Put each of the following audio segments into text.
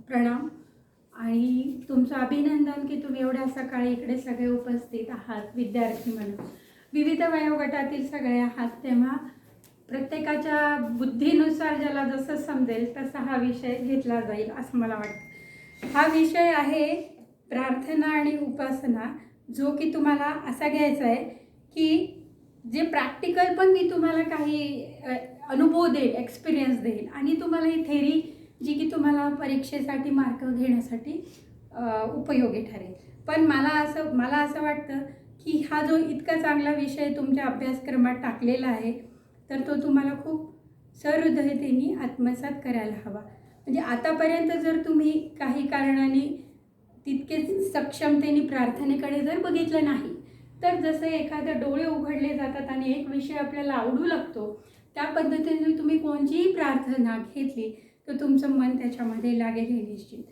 प्रणाम आणि तुमचं अभिनंदन की तुम्ही एवढ्या सकाळी इकडे सगळे उपस्थित आहात विद्यार्थी म्हणून. विविध वयोगटातील सगळे आहात, तेव्हा प्रत्येकाच्या बुद्धीनुसार ज्याला जसं समजेल तसा हा विषय घेतला जाईल असं मला वाटतं. हा विषय आहे प्रार्थना आणि उपासना, जो की तुम्हाला असा घ्यायचा आहे की जे प्रॅक्टिकल पण मी तुम्हाला काही अनुभव देईल, एक्सपिरियन्स देईल आणि तुम्हाला ही थेरी जी की तुम्हाला परीक्षेसाठी मार्क घेण्यासाठी उपयोगी ठरेल. पण मला असं वाटतं की हा जो इतका चांगला विषय तुमच्या अभ्यासक्रमात टाकलेला आहे तर तो तुम्हाला खूप सहृदयतेने आत्मसात करायला हवा. म्हणजे आतापर्यंत जर तुम्ही काही कारणाने तितकेच सक्षमतेने प्रार्थनेकडे जर बघितलं नाही, तर जसं एखादे डोळे उघडले जातात आणि एक विषय आपल्याला आवडू लागतो, त्या पद्धतीने तुम्ही कोणतीही प्रार्थना घेतली तर तुमचं मन त्याच्यामध्ये लागेल हे निश्चित.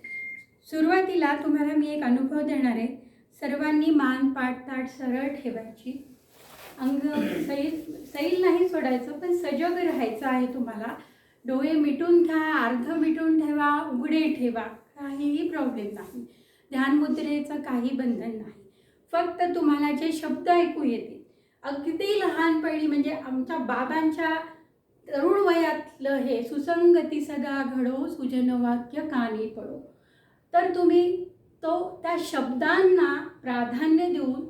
सुरुवातीला तुम्हाला मी एक अनुभव देणार आहे. सर्वांनी मान पाठ ताट सरळ ठेवायची, अंग सैल नाही सोडायचं, पण सजग राहायचं आहे तुम्हाला. डोळे मिटून घ्या, अर्ध मिटून ठेवा, उघडे ठेवा, काहीही प्रॉब्लेम नाही. ध्यान मुद्रेचं काही बंधन नाही. फक्त तुम्हाला जे शब्द ऐकू येतील अगदी लहानपणी, म्हणजे आमच्या बाबांच्या तरुण वयातलं हे सुसंगती सदा घडो सुजन वाक्य कानी पडो, तर तुम्ही त्या शब्दांना प्राधान्य देऊन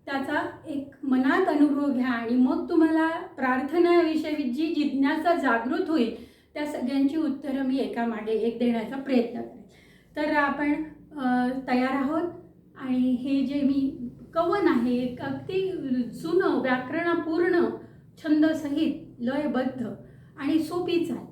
त्याचा एक मनात अनुभव घ्या आणि मग तुम्हाला प्रार्थनाविषयी जी जिज्ञासा जागृत होईल त्या सगळ्यांची उत्तरं मी एकामागे एक देण्याचा प्रयत्न करेन. तर आपण तयार आहोत आणि हे जे मी कवन आहे अगदी जुनं व्याकरणपूर्ण छंदसहित लयबद्ध आणि सोपीच आहे.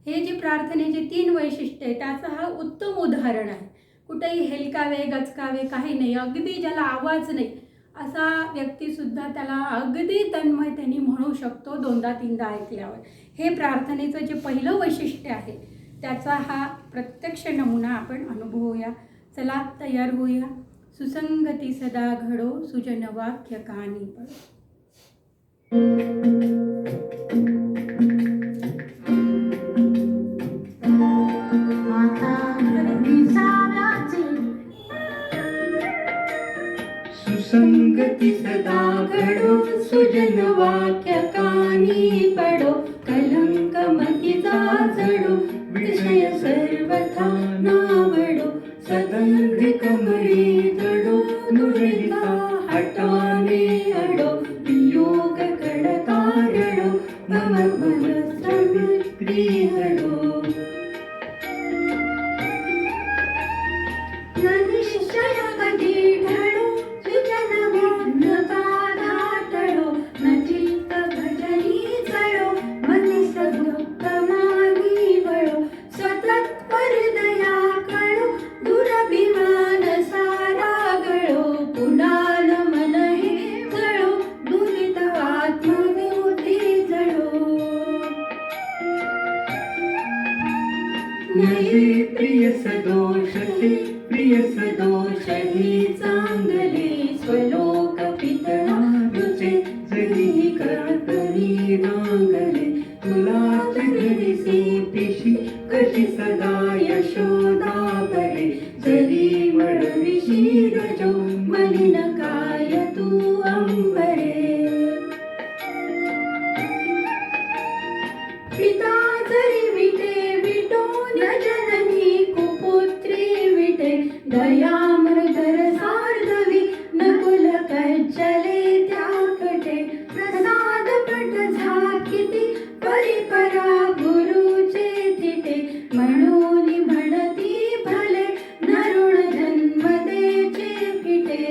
हे जे प्रार्थनेचे 3 वैशिष्ट्य आहे त्याचं हा उत्तम उदाहरण आहे. कुठेही हेलकावे गचकावे काही नाही, अगदी ज्याला आवाज नाही असा व्यक्तीसुद्धा त्याला अगदी तन्मयतेने म्हणू शकतो 2दा-3दा ऐकल्यावर. हे प्रार्थनेचं जे पहिलं वैशिष्ट्य आहे त्याचा हा प्रत्यक्ष नमुना आपण अनुभवूया. चला तयार होऊया. सुसंगती सदा घडो सुजन वाक्य कानी पडो. सुसंगती सदा घडो सुजन वाक्य कानी पडो. कलंक मतीचा जडो विषय सर्वथा नावडो. सदंग कमळी जडो नुरिता हटाने अडो. वियोग कडता रडो भव समित्री हडो. निश्चय कधी ढळो सुजन भावनता दाटडो. नचित भजनी चळो मनी सदुःख मागी वळो. सतत हृदया कळो दुरभिमान सारा गळो. पुनान मन हे जळो दुरित आत्मदेवते जळो. नये प्रिय सदोष ते प्रिय सदोष ही चांगले. स्वलोक पितळा रुचे जरी कळकणी नांगले. तुला धरिसी पिशी कशी सदा यशोदा बरे. जरी वळविशी रजो मलिन काय तू अंबरे. पिता जरी विटे विटो जननी कुपुत्री विटे. दयामृदर सार्धवी नकुल कज्जले त्याकटे. प्रसाद पट झाकिती परिपरा गुरुचे थिटे. म्हणून म्हणती भले नरुण जन्म देचे किटे.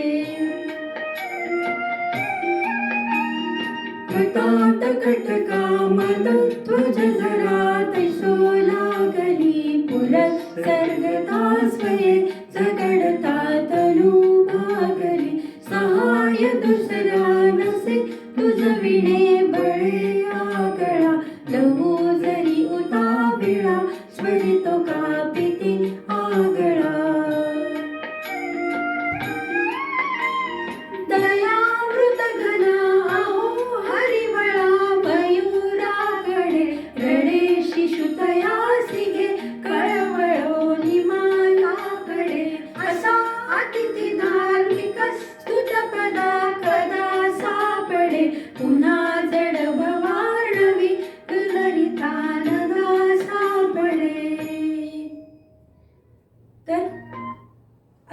कटात कटका मद ध्वज जरा तैसो लागली. पुरस्सर्गता स्वये जगडता तनु भागली. सहाय दुसरा नसे तुझ विणे बळे आगळा. लहू जरी उताविळा स्वरितो कापिती आगळा. दयामृत घना आहो हरिवळा मयूराकडे. रडे शिशुतया सिगे कळवळो निमा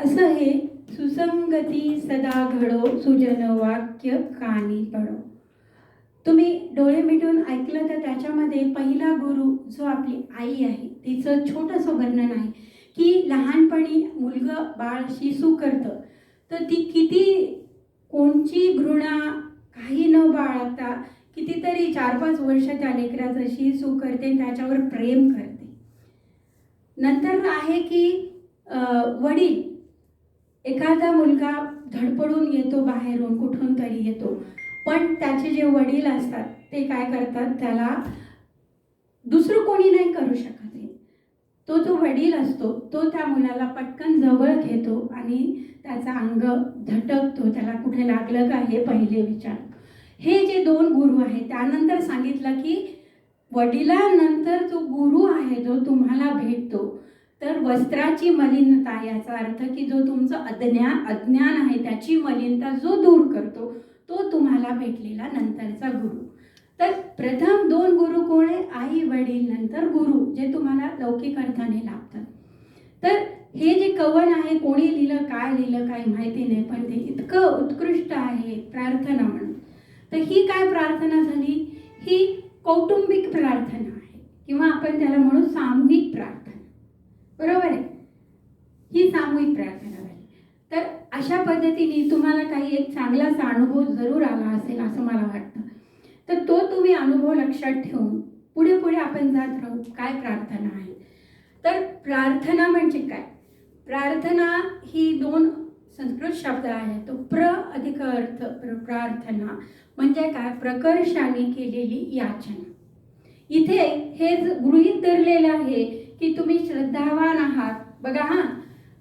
असं हे सुसंगती सदा घडो, सुजन वाक्य कानी पडो. तुम्ही डोळे मिटून ऐकलं तर त्याच्यामध्ये पहिला गुरु जो आपली आई आहे तिचं छोटंसं वर्णन आहे की लहानपणी मुलगं बाळ शिसू करतं तर ती किती कोणची घृणा काही न बाळगता कितीतरी 4-5 वर्ष त्या लेकराचं शिसू करते, त्याच्यावर प्रेम करते. नंतर आहे की वडील, एखादा मुलगा धडपडून येतो बाहेरून कुठून तरी येतो, पण त्याचे जे वडील असतात ते काय करतात, त्याला दुसरं कोणी नाही करू शकत आहे. तो जो वडील असतो तो त्या मुलाला पटकन जवळ घेतो आणि त्याचा अंग झटकतो, त्याला कुठे लागलं का हे पहिले विचार. हे जे 2 गुरु आहेत त्यानंतर सांगितलं की वडिलांनंतर जो गुरु आहे जो तुम्हाला भेटतो तर वस्त्राची मलिनता, याचा अर्थ की जो तुमचं अज्ञान आहे त्याची मलिनता जो दूर करतो तो तुम्हाला भेटलेला नंतरचा गुरु. तर प्रथम 2 गुरु कोण आहे, आई वडील नंतर गुरु, जे तुम्हाला लौकिक अर्थाने लाभतात. तर हे जे कवन आहे कोणी लिहिलं काय लिहिलं काही माहिती नाही, पण ते इतकं उत्कृष्ट आहे प्रार्थना म्हणून. तर ही काय प्रार्थना झाली, ही कौटुंबिक प्रार्थना आहे किंवा आपण त्याला म्हणू सामूहिक प्रार्थना, बरोबर आहे. ही सामूहिक प्रार्थना झाली. तर अशा पद्धतीने तुम्हाला काही एक चांगलासा अनुभव जरूर आला असेल असं मला वाटतं. तर तो तुम्ही अनुभव लक्षात ठेवून पुढे पुढे आपण जात राहू. काय प्रार्थना आहे, तर प्रार्थना म्हणजे काय, प्रार्थना ही 2 संस्कृत शब्द आहे. तो अधिक अर्थ प्रार्थना म्हणजे काय, प्रकर्षाने केलेली याचना. इथे हे गृहीत धरलेलं आहे की तुम्ही श्रद्धावान आहात. बघा हां,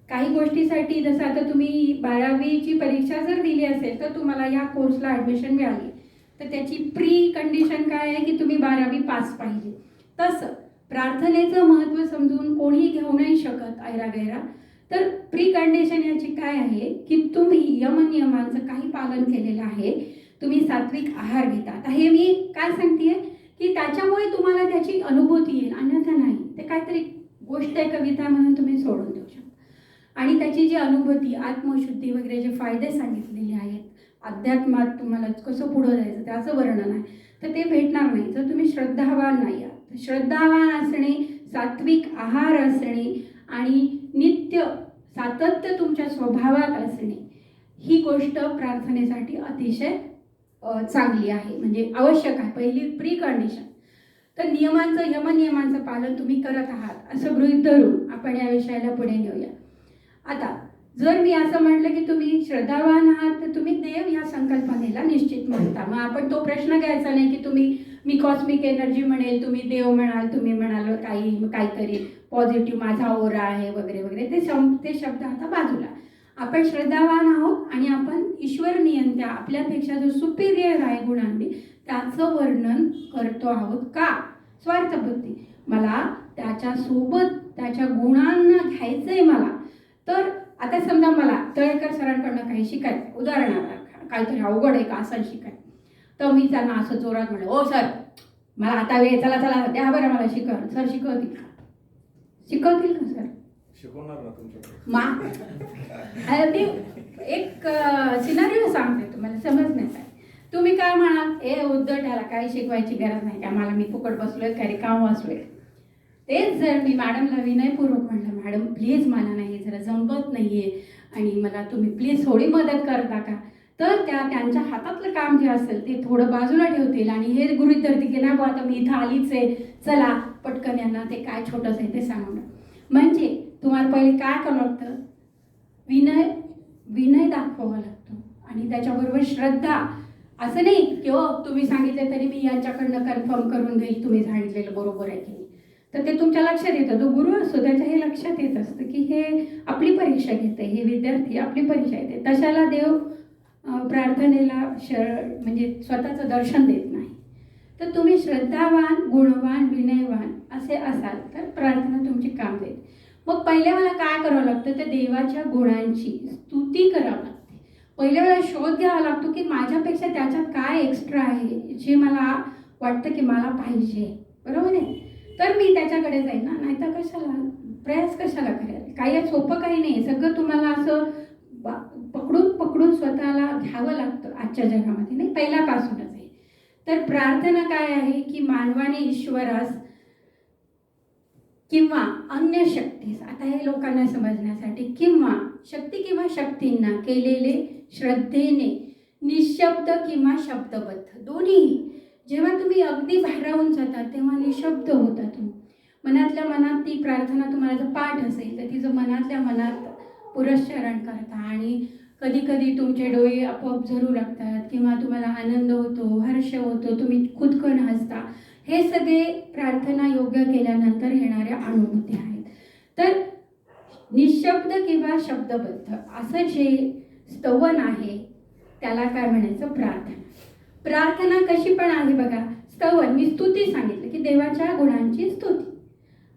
काही गोष्टीसाठी जसं आता तुम्ही 12वीची परीक्षा जर दिली असेल तर तुम्हाला या कोर्सला ॲडमिशन मिळाली तर त्याची प्री कंडिशन काय आहे की तुम्ही 12वी पास पाहिजे. तसं प्रार्थनेचं महत्त्व समजून कोणी घेऊ नाही शकत ऐरागैरा. तर प्री कंडिशन याची काय आहे की तुम्ही यमनियमांचं काही पालन केलेलं आहे, तुम्ही सात्विक आहार घेता. आता हे मी काय सांगते की त्याच्यामुळे तुम्हाला त्याची अनुभूती येईल, अन्यथा नाही. ते काहीतरी गोष्ट आहे, कविता म्हणून तुम्ही सोडून देऊ शकता. आणि त्याची जी अनुभूती, आत्मशुद्धी वगैरे जे फायदे सांगितलेले आहेत, अध्यात्मात तुम्हाला कसं पुढं जायचं त्याचं वर्णन आहे, तर ते भेटणार नाही जर तुम्ही श्रद्धावान नाही आहात. श्रद्धावान असणे, सात्विक आहार असणे आणि नित्य सातत्य तुमच्या स्वभावात असणे ही गोष्ट प्रार्थनेसाठी अतिशय चांगली आहे, म्हणजे आवश्यक आहे. पहिली प्री कंडिशन. तर यमनियमांचं पालन तुम्ही करत आहात असं गृहीत धरून आपण या विषयाला पुढे नेऊया. आता जर मी असं म्हटलं की तुम्ही श्रद्धावान आहात तर तुम्ही देव या संकल्पनेला निश्चित म्हणता. मग आपण तो प्रश्न घ्यायचा नाही की मी कॉस्मिक एनर्जी म्हणेल, तुम्ही देव म्हणाल, तुम्ही म्हणाल काहीतरी पॉझिटिव्ह माझा ओरा आहे वगैरे वगैरे, ते शब्द आता बाजूला. आपण श्रद्धावान आहोत आणि आपण ईश्वर नियंत्या आपल्यापेक्षा जो सुपिरियर आहे गुणांनी त्याचं वर्णन करतो आहोत. का, स्वार्थबुद्धी, मला त्याच्यासोबत त्याच्या गुणांना घ्यायचं आहे मला. तर आता समजा मला तळेकर सरांकडनं काही शिकायचं, उदाहरणार्थ काहीतरी अवघड आहे का असं शिकायचं, तर मी त्यांना असं जोरात म्हणलं, ओ सर मला आता वेळ, चला चला द्या बरं मला शिकव. सर शिकवतील का सर? शिकवणार ना तुमच्याकडे. मी एक सिनारिओ सांगते तुम्हाला समजण्यासाठी. तुम्ही काय म्हणाल, उद्धटाला काही शिकवायची गरज नाही का, मला मी फुकट बसलोय का रिकाम वाचलोय. तेच जर मी मॅडमला विनयपूर्वक म्हटलं, मॅडम प्लीज मला नाही जरा जमत नाही आहे आणि मला तुम्ही प्लीज थोडी मदत करता का, तर त्यांच्या हातातलं काम जे असेल ते थोडं बाजूला ठेवतील आणि हे गृहीत धरतील की नाही बा आता मी इथं आलीच आहे, चला पटकन यांना ते काय छोटंसं आहे ते सांगून. म्हणजे तुम्हाला पहिले काय करावं लागतं, विनय दाखवावा लागतो आणि त्याच्याबरोबर श्रद्धा. असं नाही की हो तुम्ही सांगितलं तरी मी यांच्याकडनं कन्फर्म करून घेईल तुम्ही सांगितलेलं बरोबर आहे की नाही, तर ते तुमच्या लक्षात येतं. जो गुरु असतो त्याच्या हे लक्षात येत असतं की हे आपली परीक्षा घेते, हे विद्यार्थी आपली परीक्षा घेते. तशाला देव प्रार्थनेला म्हणजे स्वतःचं दर्शन देत नाही. तर तुम्ही श्रद्धावान, गुणवान, विनयवान असे असाल तर प्रार्थना तुमची काम देते. मग पहिल्या मला काय करावं लागतं, तर देवाच्या गुणांची स्तुती करावं लागते. पहिल्या वेळा शोध घ्यावा लागतो की माझ्यापेक्षा त्याच्यात काय एक्स्ट्रा आहे जे मला वाटतं की मला पाहिजे, बरोबर आहे. तर मी त्याच्याकडे जाईन ना, नाहीतर कशाला प्रयास कशाला करेल. काही सोपं काही नाही, सगळं तुम्हाला असं पकडून पकडून स्वतःला घ्यावं लागतं आजच्या जगामध्ये, नाही पहिल्यापासूनच आहे. तर प्रार्थना काय आहे की मानवाने ईश्वरास किंवा अन्य शक्तीस, आता हे लोकांना समजण्यासाठी, किंवा शक्ती किंवा शक्तींना केलेले श्रद्धेने निशब्द किंवा शब्दबद्ध दोन्ही. जेव्हा तुम्ही अगदी भारावून जाता तेव्हा निशब्द होता तुम्ही, मनातल्या मनात ती प्रार्थना, तुम्हाला जर पाठ असेल तर तिचं मनातल्या मनात पुरस्चरण करता आणि कधी कधी तुमचे डोळे आपोआप झरू लागतात किंवा तुम्हाला आनंद होतो, हर्ष होतो, तुम्ही खुदकन हसता. हे सगळे प्रार्थना योग्य केल्यानंतर येणाऱ्या अनुभूती आहेत. तर निशब्द किंवा शब्दबद्ध असं जे स्तवन आहे त्याला काय म्हणायचं? प्रार्थना. प्रार्थना कशी पण आहे बघा, स्तवन, मी स्तुती सांगितलं की देवाच्या गुणांची स्तुती.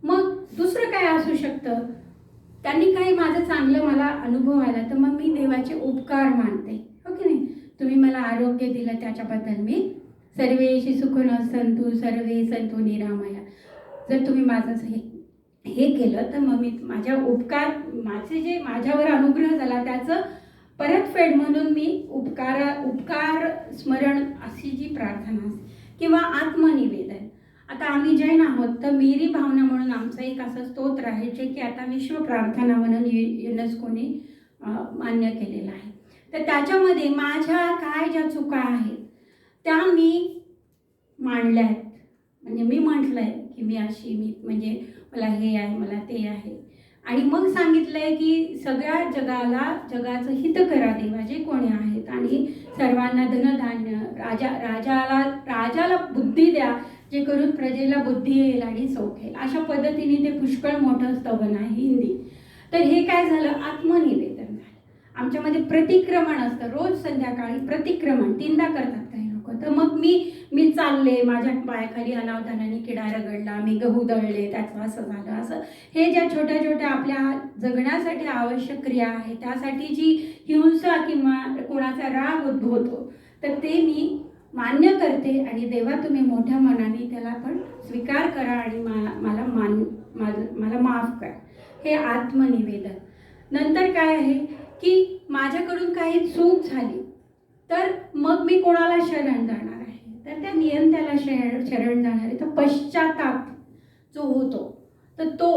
मग दुसरं काय असू शकतं? त्यांनी काही माझं चांगलं मला अनुभव आला तर मग मी देवाचे उपकार मानते, हो की नाही? तुम्ही मला आरोग्य दिलं त्याच्याबद्दल मी सर्वेशी सुखिनः सन्तु सर्वे सन्तु निरामया. जर तुम्ही माझं हे केलं तर मग मी माझ्या माझे जे माझ्यावर अनुग्रह झाला त्याचं परतफेड म्हणून मी उपकार स्मरण अशी जी प्रार्थना असते. किंवा आत्मनिवेदन. आता आम्ही जैन आहोत तर मेरी भावना म्हणून आमचं एक असं स्तोत्र आहे जे की आता विश्व प्रार्थना म्हणून युनेस्कोने मान्य केलेलं आहे. तर त्याच्यामध्ये माझ्या काय ज्या चुका आहेत त्या मी मांडल्या आहेत. म्हणजे मी म्हटलं आहे की मी म्हणजे मला हे आहे, मला ते आहे. आणि मग सांगितलं आहे की सगळ्या जगाचं हित करा देवा जे कोणी आहेत, आणि सर्वांना धनधान्य, राजाला बुद्धी द्या जे करून प्रजेला बुद्धी येईल आणि सौख येईल. अशा पद्धतीने ते पुष्कळ मोठं स्तवन आहे हिंदी. तर हे काय झालं? आत्मनिवेदन झालं. आमच्यामध्ये प्रतिक्रमण असतं, रोज संध्याकाळी प्रतिक्रमण 3दा करतात काही लोक. तर मग मी चालले, माझ्या पायाखाली अनावधानाने किडा रगडला, मी गहू दळले, त्याचं असं झालं, असं. हे ज्या छोट्या छोट्या आपल्या जगण्यासाठी आवश्यक क्रिया आहे त्यासाठी जी हिंसा किंवा कोणाचा राग उद्भवतो तर ते मी मान्य करते आणि देवा तुम्ही मोठ्या मनाने त्याला पण स्वीकार करा आणि मला माफ करा. हे आत्मनिवेदन. नंतर काय आहे की माझ्याकडून काही चूक झाली तर मग मी कोणाला शरण जाणार आहे? तर त्या नियंत्याला शरण जाणार आहे. तर पश्चाताप जो होतो तर तो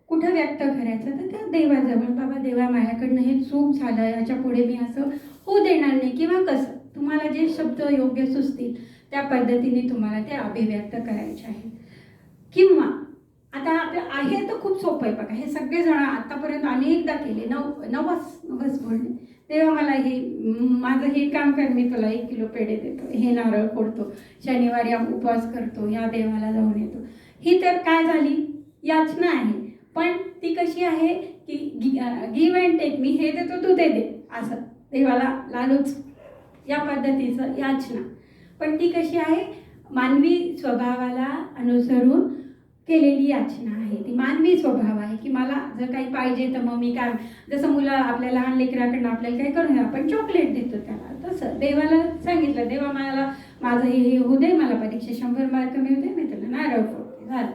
कुठं व्यक्त करायचा? तर त्या देवाजवळ, बाबा देवा माझ्याकडनं हे चूक झालं, याच्या पुढे मी असं होऊ देणार नाही. किंवा कसं तुम्हाला जे शब्द योग्य सुचतील त्या पद्धतीने तुम्हाला ते अभिव्यक्त करायचे आहे. किंवा आता आपलं आहे तर खूप सोपं आहे बघा, हे सगळेजण आतापर्यंत अनेकदा केले, नवस बोलणे. तेव्हा मला माझं हे काम कर, मी तुला 1 किलो पेढे देतो, हे नारळ फोडतो, शनिवारी उपवास करतो, या देवाला जाऊन येतो. ही तर काय झाली? याचना आहे. पण ती कशी आहे की गिव्ह अँड टेक, मी हे देतो तू ते दे, असं देवाला लालूच या पद्धतीचं याचना. पण ती कशी आहे? मानवी स्वभावाला अनुसरून केलेली याचना आहे. ती मानवी स्वभाव आहे की मला जर काही पाहिजे तर मग मी काय, जसं मुलं आपल्या लहान लेकराकडनं आपल्याला काही करून द्या, आपण चॉकलेट देतो त्याला, तसं देवाला सांगितलं, देवा मला माझं हे होऊ दे, मला परीक्षेत 100 मार्क मिळू दे, मी तुला नारळ फोडते, झालं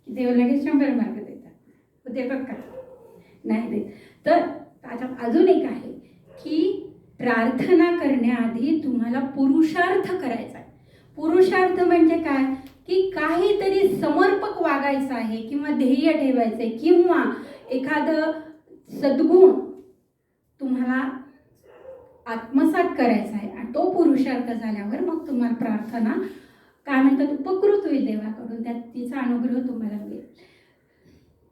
की देव लगेच 100 मार्क देतात. देतात का? नाही देत. तर त्याच्यात अजून एक आहे की प्रार्थना करण्याआधी तुम्हाला पुरुषार्थ करायचा आहे. पुरुषार्थ म्हणजे काय की काहीतरी समर्पक वागायचं आहे किंवा ध्येय ठेवायचं आहे किंवा एखादं सद्गुण तुम्हाला आत्मसात करायचा आहे. आणि तो पुरुषार्थ झाल्यावर मग तुम्हाला प्रार्थना काय म्हणतात उपकृत होईल देवाकडून, त्यात तिचा अनुग्रह तुम्हाला मिळेल.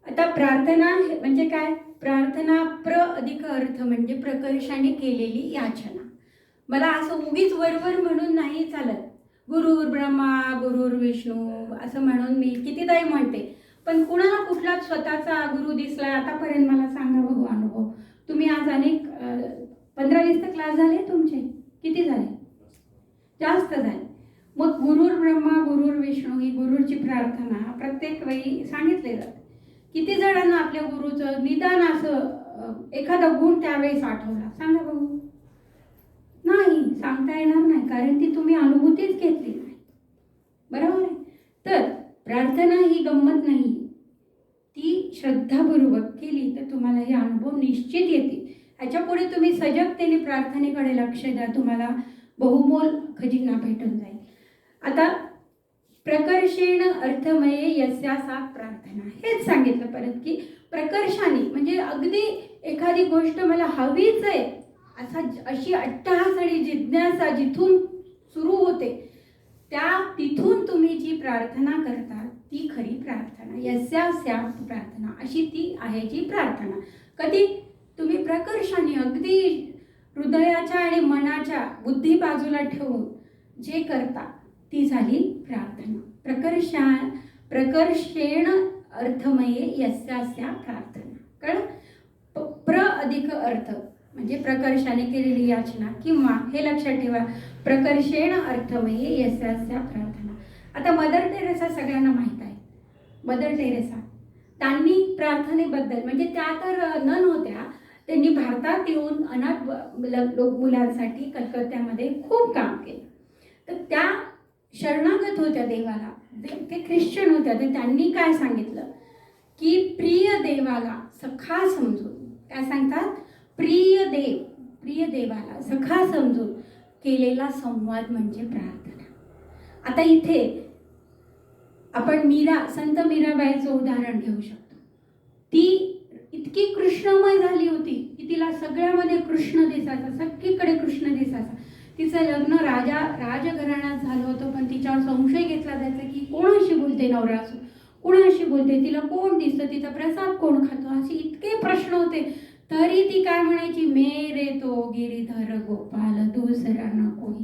आता प्रार्थना म्हणजे काय? प्रार्थना अधिक अर्थ म्हणजे प्रकर्षाने केलेली याचना. मला असं उगीच वरवर म्हणून नाही चालत. गुरुर ब्रह्मा गुरुर विष्णू असं म्हणून मी कितीदाही म्हणते, पण कुणाला कुठला स्वतःचा गुरु दिसला आतापर्यंत? मला सांगा बघू अनुभव. तुम्ही आज अनेक 15-20 तर क्लास झाले तुमचे? किती झाले? जास्त झाले. मग गुरुर ब्रह्मा गुरुर विष्णू ही गुरुची प्रार्थना प्रत्येक वेळी सांगितले जाते. किती जणांना आपल्या गुरुचं निदान असं एखादा गुण त्यावेळेस आठवला? सांगा बघू. नाही, सांगता येणार नाही, कारण ती तुम्ही अनुभूतीच घेतली नाही. बरोबर आहे? तर प्रार्थना ही गंमत नाही, ती श्रद्धापूर्वक केली तर तुम्हाला हे अनुभव निश्चित येतील. ह्याच्यापुढे तुम्ही सजगतेने प्रार्थनेकडे लक्ष द्या, तुम्हाला बहुमोल खजिना भेटून जाईल. आता प्रकर्षेण अर्थमये यस्या सा प्रार्थना, हेच सांगितलं परत की प्रकर्षाने म्हणजे अगदी एखादी गोष्ट मला हवीच आहे अशी अट्टहास आणि जिज्ञासा जिथून सुरू होते तिथून तुम्ही जी प्रार्थना करता ती खरी प्रार्थना, यस्यास्या प्रार्थना अशी ती आहे जी प्रार्थना. कधी तुम्ही प्रकर्षाने अगदी हृदयाच्या आणि मनाच्या बुद्धी बाजूला ठेवून जे करता ती झाली प्रार्थना. प्रकर्षेण अर्थमये यस्यास्या प्रार्थना. कळलं? प्र अधिक अर्थ म्हणजे प्रकर्षाने केलेली याचना, किंवा हे लक्षात ठेवा प्रकर्षेण अर्थमये यस्यास्या प्रार्थना. आता मदर टेरेसा सगळ्यांना माहीत आहे. मदर टेरेसा त्यांनी प्रार्थनेबद्दल म्हणजे त्या तर नन होत्या, त्यांनी भारतात येऊन अनाथ मुलांसाठी कलकत्त्यामध्ये खूप काम केलं. तर त्या शरणागत होत्या देवाला, ते ख्रिश्चन होत्या. तर त्यांनी काय सांगितलं की प्रिय देवाला सखा समजून, काय सांगतात, प्रिय देवाला सखा समजून केलेला संवाद म्हणजे प्रार्थना. आता इथे आपण संत मीराबाईचं उदाहरण घेऊ शकतो. ती इतकी कृष्णमय झाली होती की तिला सगळ्यामध्ये कृष्ण दिसायचा, सगळीकडे कृष्ण दिसायचा. तिचं लग्न राजघराण्यात झालं होतं, पण तिच्यावर संशय घेतला जायचा की कोणाशी बोलते नवरासू, कोणाशी बोलते, तिला कोण दिसतं, तिचा प्रसाद कोण खातो, असे इतके प्रश्न होते. तरी ती काय म्हणायची, मेरे तो गिरीधर गोपाल दुसरा न कोणी.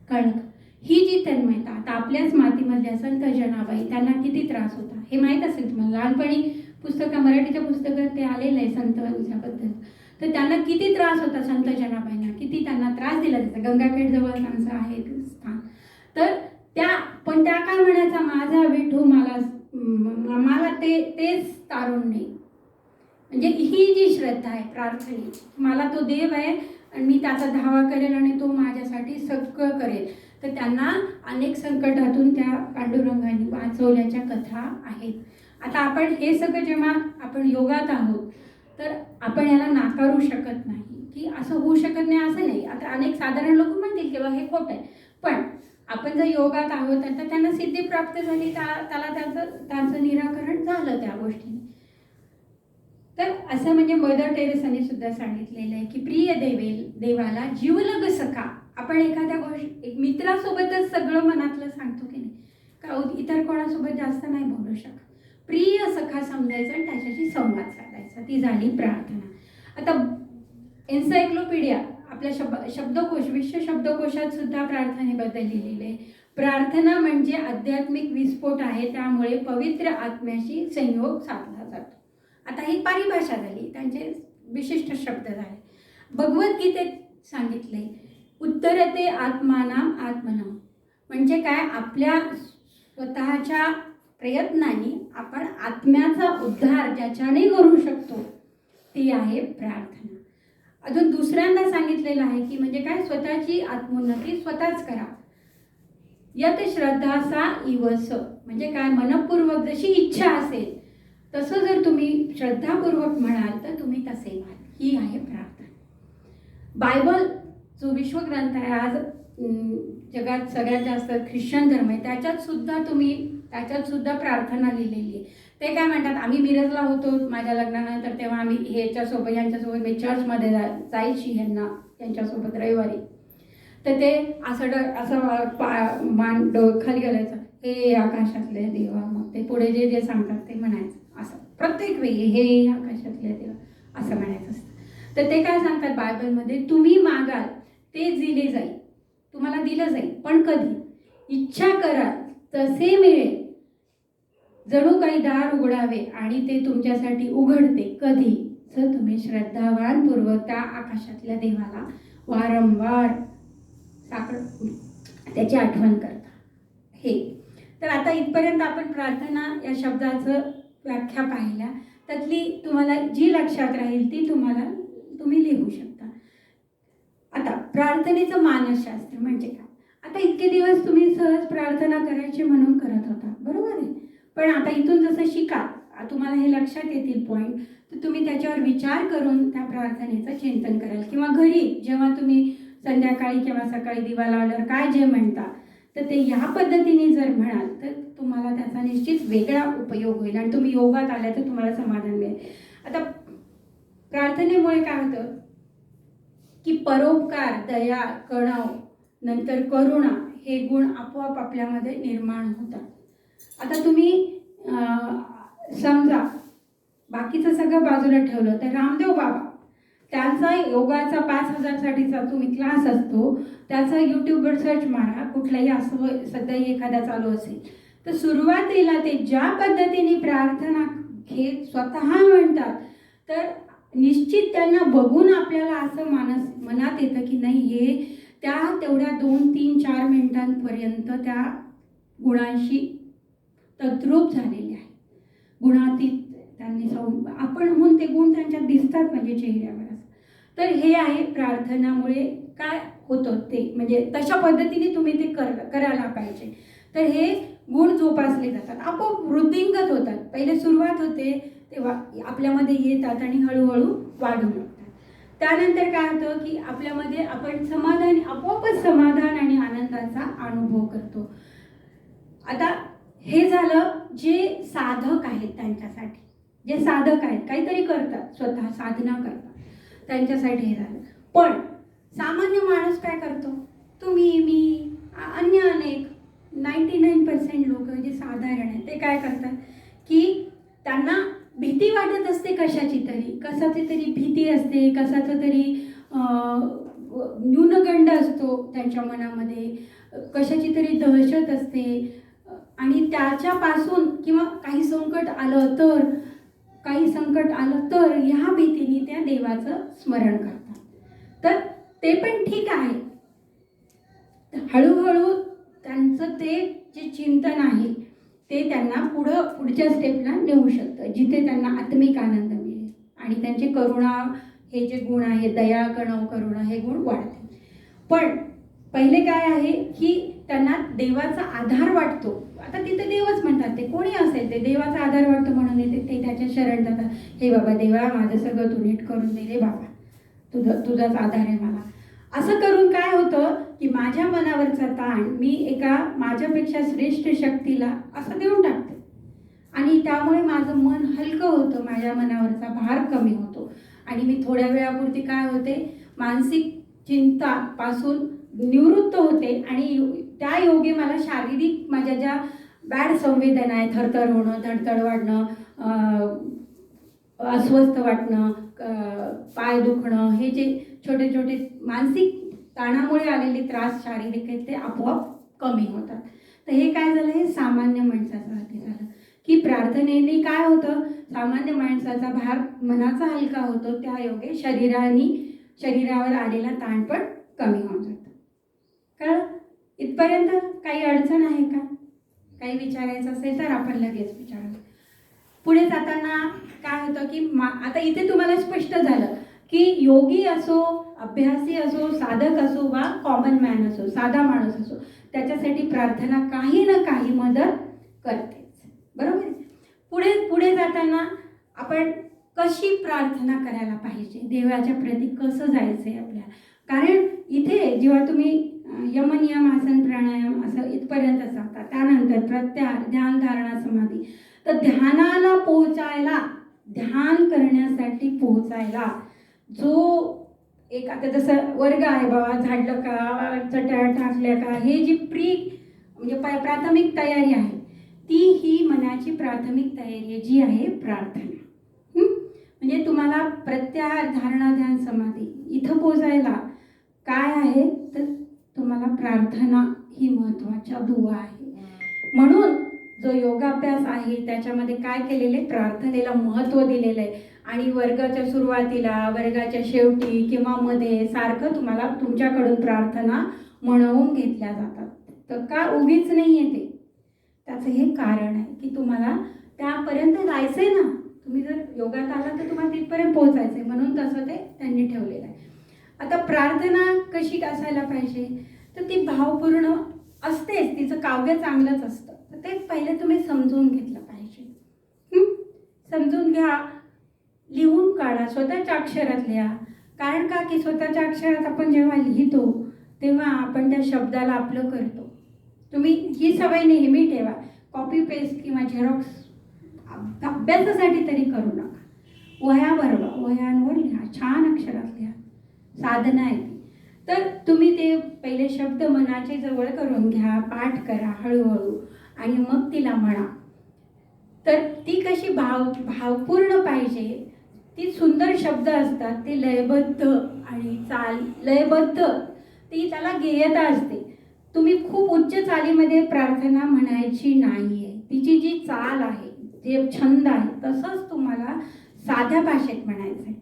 कळलं? ही जी तन्मयता. आता आपल्याच मातीमधल्या संत जनाबाई, त्यांना किती त्रास होता हे माहीत असेल तुम्हाला. लहानपणी मराठीच्या पुस्तकात ते आलेलं आहे संतांच्याबद्दल. तर त्यांना किती त्रास होता संत जनाबाईंना, किती त्यांना त्रास दिला जायचा. गंगाखेड जवळ त्यांचं आहे स्थान. तर त्या काय म्हणायचा, माझा विठू मला तेच तारून नाही. म्हणजे ही जी श्रद्धा आहे प्रार्थनेची, मला तो देव आहे आणि मी त्याचा धावा करेल आणि तो माझ्यासाठी सगळं करेल. तर त्यांना अनेक संकटातून त्या पांडुरंगाने वाचवल्याच्या कथा आहेत. आता आपण हे सगळं जेव्हा आपण योगात आहोत तर आपण याला नाकारू शकत नाही की असं होऊ शकत नाही, असं नाही. आता अनेक साधारण लोक म्हणतील की हे खोटं आहे, पण आपण जर योगात आहोत तर त्यांना सिद्धी प्राप्त झाली, त्याला त्यांचं निराकरण झालं त्या गोष्टीने. तर असं म्हणजे मदर टेरेसाने सुद्धा सांगितलेलं आहे की प्रिय देवाला जीवलग सखा. आपण एखाद्या एक मित्रासोबतच सगळं मनातलं सांगतो की नाही, का इतर कोणासोबत जास्त नाही बोलू शकत. प्रिय सखा समजायचं आणि त्याच्याशी संवाद साधायचा, ती झाली प्रार्थना. आता एन्सायक्लोपीडिया आपल्या शब्दकोश, विश्व शब्दकोशात सुद्धा प्रार्थनेबद्दल लिहिलेलं आहे. प्रार्थना म्हणजे आध्यात्मिक विस्फोट आहे, त्यामुळे पवित्र आत्म्याशी संयोग साधला जातो. आता ही परिभाषा झाली, त्यांचे विशिष्ट शब्द झाले. भगवद्गीतेत सांगितले उत्तरते आत्मानाम आत्मनम, म्हणजे काय, आपल्या स्वतःच्या प्रयत्नाने आपण आत्म्याचा उद्धार ज्याच्याने करू शकतो ती आहे प्रार्थना. अजून दुसऱ्यांदा सांगितलेलं आहे की म्हणजे काय, स्वतःची आत्मोन्नती स्वतःच करा. यत श्रद्धासा इवस, म्हणजे काय, मनपूर्वक जशी इच्छा असेल तसं जर तुम्ही श्रद्धापूर्वक म्हणाल तर तुम्ही तसे व्हाल. ही आहे प्रार्थना. बायबल जो विश्वग्रंथ आहे, आज जगात सगळ्यात जास्त ख्रिश्चन धर्म आहे, त्याच्यात सुद्धा प्रार्थना लिहिलेली आहे. ते काय म्हणतात, आम्ही मिरजला होतो माझ्या लग्नानंतर, तेव्हा आम्ही यांच्यासोबत मी चर्चमध्ये जायची यांच्यासोबत रविवारी. तर ते असं मान खाली घालायचं, हे आकाशातले देवा, मग ते पुढे जे सांगतात ते म्हणायचं. असं प्रत्येक वेळी हे आकाशातले देवा असं म्हणायचं असतं. तर ते काय सांगतात बायबलमध्ये, तुम्ही मागाल ते दिले जाईल, तुम्हाला दिलं जाईल, पण कधी इच्छा कराल तसे मिळेल. जणू काही दार उघडावे आणि ते तुमच्यासाठी उघडते, कधी, जर तुम्ही श्रद्धावान पूर्वक त्या आकाशातल्या देवाला वारंवार त्याची आठवण करता. हे तर आता इथपर्यंत आपण प्रार्थना या शब्दाचं व्याख्या पाहिल्या. त्यातली तुम्हाला जी लक्षात राहील ती तुम्ही लिहू शकता. आता प्रार्थनेचं मानसशास्त्र म्हणजे काय. आता इतके दिवस तुम्ही सहज प्रार्थना करायची म्हणून करत होता, बरोबर आहे. पण आता इथून जसं शिकाल, तुम्हाला हे लक्षात येतील पॉईंट, तर तुम्ही त्याच्यावर विचार करून त्या प्रार्थनेचं चिंतन कराल. किंवा घरी जेव्हा तुम्ही संध्याकाळी किंवा सकाळी दिवा लावल्यावर काय जे म्हणता, तर ते ह्या पद्धतीने जर म्हणाल तर तुम्हाला त्याचा निश्चित वेगळा उपयोग होईल आणि तुम्ही योगात आल्या तर तुम्हाला समाधान मिळेल. आता प्रार्थनेमुळे काय होतं की परोपकार, दया, कणव, नंतर करुणा हे गुण आपोआप आपल्यामध्ये निर्माण होतात. आता तुम्ही समजा बाकीचं सगळं बाजूला ठेवलं तर रामदेव बाबा, त्यांचा योगाचा 5,000 साठीचा तुम्ही क्लास असतो, त्याचा यूट्यूबवर सर्च मारा, कुठलाही असं सध्याही एखादा चालू असेल तर सुरुवातीला ते ज्या पद्धतीने प्रार्थना हे स्वतः म्हणतात, तर निश्चित त्यांना बघून आपल्याला असं मनात येतं की नाही, हे त्या तेवढ्या 2, 3, 4 मिनिटांपर्यंत त्या गुणांशी तद्रूप झालेले आहे. गुणातीत त्यांनी आपण म्हणून ते गुण त्यांच्यात दिसतात म्हणजे चेहऱ्यावर असं. तर हे आहे प्रार्थनामुळे काय होतं ते, म्हणजे तशा पद्धतीने तुम्ही ते करायला पाहिजे. तर हे गुण जोपासले जातात, आपोआप वृद्धिंगत होतात. पहिले सुरुवात होते तेव्हा आपल्यामध्ये येतात आणि हळूहळू वाढू लागतात. त्यानंतर काय होतं की आपल्यामध्ये आपण आपोआपच समाधान आणि आनंदाचा अनुभव करतो. आता हे झालं जे साधक आहेत त्यांच्यासाठी, जे साधक आहेत काहीतरी करतात, स्वतः साधना करतात, त्यांच्यासाठी हे झालं. पण सामान्य माणूस काय करतो, तुम्ही, मी, अन्य अनेक 99% लोक जे साधारण आहेत ते काय करतात की त्यांना भीती वाटत असते, कशाची तरी भीती असते, कशाचं तरी न्यूनगंड असतो त्यांच्या मनामध्ये, कशाची तरी दहशत असते आणि त्याच्यापासून किंवा काही संकट आलं तर ह्या भीतीने त्या देवाचं स्मरण करतात. तर ते पण ठीक आहे, हळूहळू त्यांचं ते जे चिंतन आहे ते त्यांना पुढच्या स्टेपला नेऊ शकतं, जिथे त्यांना आत्मिक आनंद मिळेल आणि त्यांचे करुणा हे जे गुण आहे, दया, कणव, करुणा हे गुण वाढतील. पण पहिले काय आहे की त्यांना देवाचा आधार वाटतो. आता तिथे देवच म्हणतात, ते कोणी असेल ते देवाचा आधार वाटतो म्हणून ते त्याच्या शरण जातात. हे बाबा देवा, माझं सगळं तू नीट करून दे रे बाबा, तुझाच आधार आहे मला. असं करून काय होतं की माझ्या मनावरचा ताण मी एका माझ्यापेक्षा श्रेष्ठ शक्तीला असं देऊन टाकते आणि त्यामुळे माझं मन हलकं होतं, माझ्या मनावरचा भार कमी होतो आणि मी थोड्या वेळापुरती काय होते, मानसिक चिंतापासून निवृत्त होते आणि त्या योगे मला शारीरिक माझ्या ज्या बॅड संवेदना आहे, थरथर होणं, धडधड वाढणं, अस्वस्थ वाटणं, पाय दुखणं, हे जे छोटे छोटे मानसिक ताणामुळे आलेले त्रास शारीरिक आहेत ते आपोआप कमी होतात. तर हे काय झालं, हे सामान्य माणसासाठी झालं की प्रार्थनेने काय होतं, सामान्य माणसाचा भार मनाचा हलका होतो, त्या योगे शरीरावर आलेला ताण पण कमी होऊन जातो. कळलं? इथपर्यंत काही अडचण आहे का? काही विचारायचं असेल तर आपण लगेच विचारू. पुढे जाताना काय होतं की आता इथे तुम्हाला स्पष्ट झालं की योगी असो, अभ्यासी असो, साधक असो वा कॉमन मॅन असो, साधा माणूस असो, त्याच्यासाठी प्रार्थना काही ना काही मदत करतेच. बरोबर? पुढे जाताना आपण कशी प्रार्थना करायला पाहिजे, देवाच्या प्रती कसं जायचं आहे आपल्याला. कारण इथे जेव्हा तुम्ही यमनियम, आसन, प्राणायाम असं इथपर्यंत जाता, त्यानंतर प्रत्याहार, ध्यान, धारणा, समाधी, तर ध्यानाला पोहोचायला, ध्यान करण्यासाठी पोहोचायला जो एक आता जसं वर्ग आहे बाबा, झाडलं का, चट्या टाकल्या का, हे जी म्हणजे प्राथमिक तयारी आहे, ती ही मनाची प्राथमिक तयारी जी आहे प्रार्थना. म्हणजे तुम्हाला प्रत्याहार, धारणा, ध्यान, समाधी इथं पोहोचायला काय आहे तर तुम्हाला प्रार्थना ही महत्त्वाच्या दुवा आहे. म्हणून जो योगाभ्यास आहे त्याच्यामध्ये काय केलेले, प्रार्थनेला महत्त्व दिलेलं आहे आणि वर्गाच्या सुरुवातीला, वर्गाच्या शेवटी किंवा मध्ये सारखं तुम्हाला तुमच्याकडून प्रार्थना म्हणवून घेतल्या जातात. तर का उगीच नाही आहे ते, त्याचं हे कारण आहे की तुम्हाला त्यापर्यंत जायचं आहे ना. तुम्ही जर योगात आला तर तुम्हाला तिथपर्यंत पोहोचायचं आहे, म्हणून तसं ते त्यांनी ठेवलेलं आहे. आता प्रार्थना कशी असायला पाहिजे तर ती भावपूर्ण असतेच, तिचं काव्य चांगलंच असतं. तर ते पहिले तुम्ही समजून घेतलं पाहिजे. समजून घ्या, लिहून काढा, स्वतःच्या अक्षरात लिहा. कारण का की स्वतःच्या अक्षरात आपण जेव्हा लिहितो तेव्हा आपण त्या शब्दाला आपलं करतो. तुम्ही ही सवय नेहमी ठेवा. कॉपी पेस्ट किंवा झेरॉक्स अभ्यासासाठी तरी करू नका. वह्या भरवा, वह्यांवर लिहा, छान अक्षरात लिहा. साधना आहे ती. तर तुम्ही ते पहिले शब्द मनाचे जवळ करून घ्या, पाठ करा हळूहळू आणि मग तिला म्हणा. तर ती कशी भावपूर्ण पाहिजे. ती सुंदर शब्द असतात, ते लयबद्ध आणि चाल लयबद्ध, ती त्याला गेयता असते. तुम्ही खूप उच्च चालीमध्ये प्रार्थना म्हणायची नाही आहे. तिची जी चाल आहे, जे छंद आहे, तसंच तुम्हाला साध्या भाषेत म्हणायचं आहे.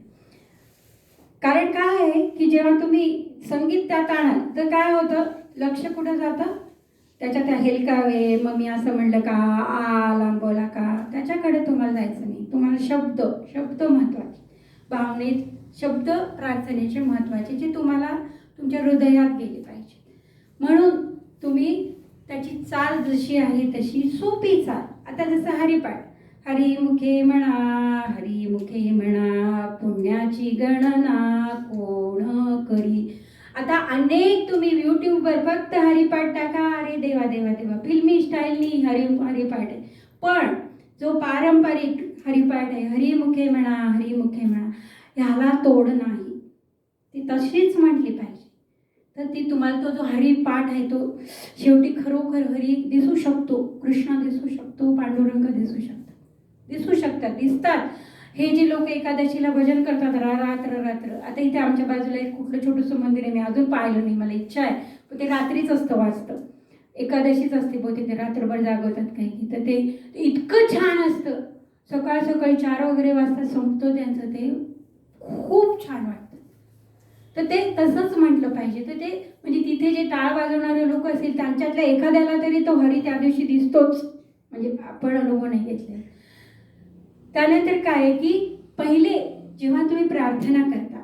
कारण काय आहे की जेव्हा तुम्ही संगीत त्यात आणाल तर काय होतं, लक्ष कुठं जातं, त्याच्यात हेलकावे, मग मी असं म्हणलं का, आ लांबवला का, त्याच्याकडे तुम्हाला जायचं नाही. तुम्हाला शब्द महत्त्वाचे, भावनेत शब्द प्रार्थनेचे महत्त्वाचे, जे तुम्हाला तुमच्या हृदयात गेले पाहिजे. म्हणून तुम्ही त्याची चाल जशी आहे तशी सोपी चाल. आता जसं हरिपाठ, हरिमुखे म्हणा पुण्याची गणना कोण करी. आता अनेक तुम्ही यूट्यूबवर फक्त हरिपाठ टाका, अरे देवा देवा देवा, फिल्मी स्टाईलनी हरिपाठ आहे. पण जो पारंपरिक हरिपाठ आहे, हरिमुखे म्हणा, ह्याला तोड नाही. ती तशीच म्हटली पाहिजे. तर ती तुम्हाला तो जो हरिपाठ आहे तो शेवटी खरोखर हरी दिसू शकतो, कृष्ण दिसू शकतो, पांडुरंग दिसू शकतात, दिसतात. हे जे लोक एकादशीला भजन करतात रात्र, आता इथे आमच्या बाजूला एक कुठलं छोटंसं मंदिर आहे, मी अजून पाहिलं नाही, मला इच्छा आहे, पण ते रात्रीच असतं वाजतं. एकादशीच असते बहुतेक, ते रात्रभर जागवतात काही. तर ते इतकं छान असतं. सकाळी 4 वगैरे वाजता संपतो त्यांचं, ते खूप छान वाटतं. तर ते तसंच म्हटलं पाहिजे. तर ते म्हणजे तिथे जे टाळ वाजवणारे लोक असतील त्यांच्यातल्या एखाद्याला तरी तो हरी त्या दिवशी दिसतोच, म्हणजे आपण अनुभव नाही घेतले. त्यानंतर काय आहे की पहिले जेव्हा तुम्ही प्रार्थना करता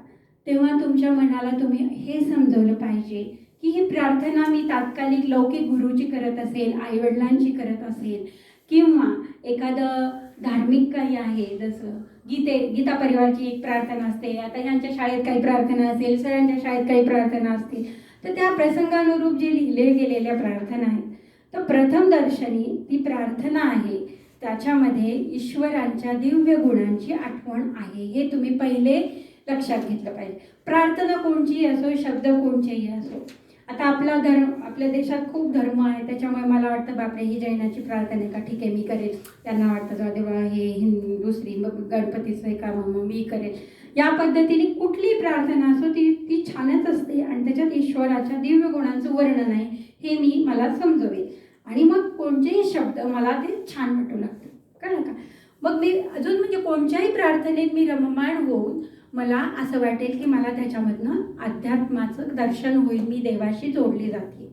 तेव्हा तुमच्या मनाला तुम्ही हे समजवलं पाहिजे की ही प्रार्थना मी तात्कालिक लौकिक गुरुची करत असेल, आईवडिलांची करत असेल, किंवा एखादं धार्मिक काही आहे, जसं गीता परिवारची एक प्रार्थना असते, आता ह्यांच्या शाळेत काही प्रार्थना असेल, सरांच्या शाळेत काही प्रार्थना असतील, तर त्या प्रसंगानुरूप जे लिहिले गेलेल्या प्रार्थना आहेत, तर प्रथम दर्शनी ती प्रार्थना आहे त्याच्यामध्ये ईश्वरांच्या दिव्य गुणांची आठवण आहे. हे तुम्ही पहिले लक्षात घेतलं पाहिजे. प्रार्थना कोणची असो, शब्द कोणचेही असो. आता आपल्या देशात खूप धर्म आहे, त्याच्यामुळे मला वाटतं बापरे ही जैनाची प्रार्थना आहे का, ठीक आहे मी करेल. त्यांना वाटतं जाऊ देवा हे दुसरी गणपतीचं आहे का, मग मी करेल. या पद्धतीने कुठली प्रार्थना असो ती छानच असते आणि त्याच्यात ईश्वराच्या दिव्य गुणांचं वर्णन आहे हे मला समजवेल. आणि मग कोणतेही शब्द मला ते छान वाटू लागतं, कळलं का. मग मी अजून म्हणजे कोणत्याही प्रार्थनेत मी रममाण होऊन मला असं वाटेल की मला त्याच्यामधनं अध्यात्माचं दर्शन होईल, मी देवाशी जोडली जाते.